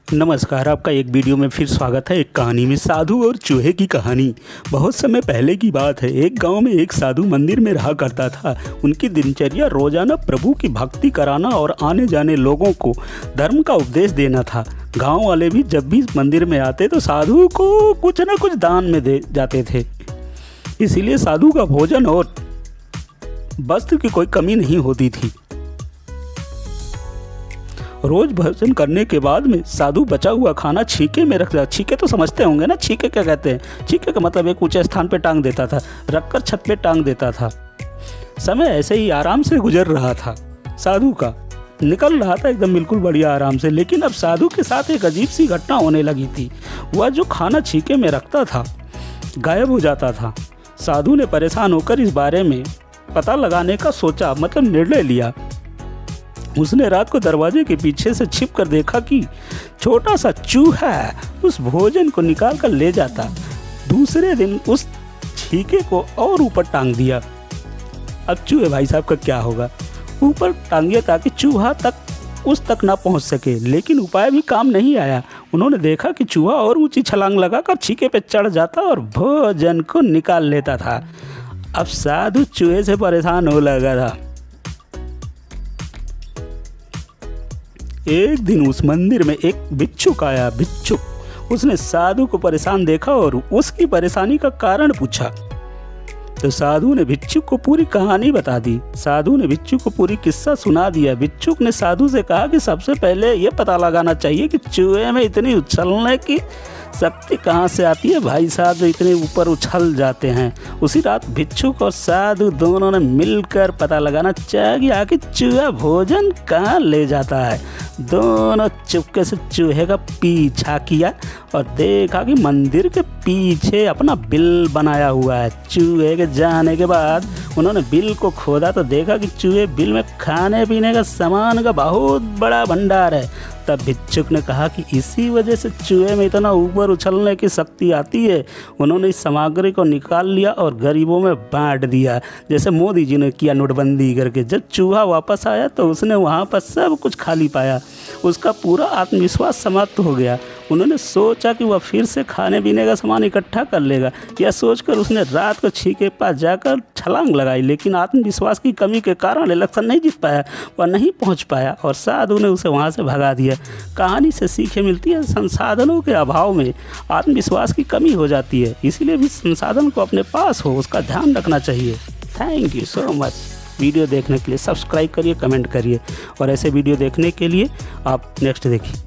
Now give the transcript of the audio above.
नमस्कार, आपका एक वीडियो में फिर स्वागत है। एक कहानी में साधु और चूहे की कहानी। बहुत समय पहले की बात है। एक गांव में एक साधु मंदिर में रहा करता था। उनकी दिनचर्या रोजाना प्रभु की भक्ति कराना और आने जाने लोगों को धर्म का उपदेश देना था। गांव वाले भी जब भी मंदिर में आते तो साधु को कुछ न कुछ दान में दे जाते थे। इसीलिए साधु का भोजन और वस्त्र की कोई कमी नहीं होती थी। रोज भोजन करने के बाद में साधु बचा हुआ खाना छीके में रख देता। छीके तो समझते होंगे ना, छीके क्या कहते हैं। छीके का मतलब एक ऊंचे स्थान पे टांग देता था, रखकर छत पे टांग देता था। समय ऐसे ही आराम से गुजर रहा था। साधु का निकल रहा था एकदम बिल्कुल बढ़िया आराम से। लेकिन अब साधु के साथ एक अजीब सी घटना होने लगी थी। वह जो खाना छीके में रखता था गायब हो जाता था। साधु ने परेशान होकर इस बारे में पता लगाने का सोचा, मतलब निर्णय लिया। उसने रात को दरवाजे के पीछे से छिप कर देखा कि छोटा सा चूहा उस भोजन को निकाल कर ले जाता। दूसरे दिन उस छीके को और ऊपर टांग दिया। अब चूहे भाई साहब का क्या होगा, ऊपर टांगिए ताकि चूहा तक उस तक ना पहुंच सके। लेकिन उपाय भी काम नहीं आया। उन्होंने देखा कि चूहा और ऊंची छलांग लगाकर छीके पे चढ़ जाता और भोजन को निकाल लेता था। अब साधु चूहे से परेशान हो लगा था। एक दिन उस मंदिर में एक भिक्षुक आया। भिक्षुक उसने साधु को परेशान देखा और उसकी परेशानी का कारण पूछा। तो साधु ने भिक्षुक को पूरी कहानी बता दी। साधु ने भिक्षुक को पूरी किस्सा सुना दिया। भिक्षुक ने साधु से कहा कि सबसे पहले ये पता लगाना चाहिए कि चूहे में इतनी उछलने की शक्ति कहाँ से आती है भाई साहब, जो इतने ऊपर उछल जाते हैं। उसी रात भिक्षुक और साधु दोनों ने मिलकर पता लगाना चाहिए कि चूहा भोजन कहाँ ले जाता है। दोनों चुपके से चूहे का पीछा किया और देखा कि मंदिर के पीछे अपना बिल बनाया हुआ है। चूहे के जाने के बाद उन्होंने बिल को खोदा तो देखा कि चूहे बिल में खाने पीने का सामान का बहुत बड़ा भंडार है। तब भिक्षुक ने कहा कि इसी वजह से चूहे में इतना ऊपर उछलने की शक्ति आती है। उन्होंने इस सामग्री को निकाल लिया और गरीबों में बांट दिया, जैसे मोदी जी ने किया नोटबंदी करके। जब चूहा वापस आया तो उसने वहाँ पर सब कुछ खाली पाया। उसका पूरा आत्मविश्वास समाप्त हो गया। उन्होंने सोचा कि वह फिर से खाने पीने का सामान इकट्ठा कर लेगा। यह सोचकर उसने रात को छीके के पास जाकर छलांग लगाई। लेकिन आत्मविश्वास की कमी के कारण इलेक्शन नहीं जीत पाया, वह नहीं पहुंच पाया और साधु ने उसे वहां से भगा दिया। कहानी से सीखें मिलती है, संसाधनों के अभाव में आत्मविश्वास की कमी हो जाती है। इसीलिए भी संसाधन को अपने पास हो उसका ध्यान रखना चाहिए। Thank you so much. Video देखने के लिए सब्सक्राइब करिए, कमेंट करिए और ऐसे वीडियो देखने के लिए आप नेक्स्ट देखिए।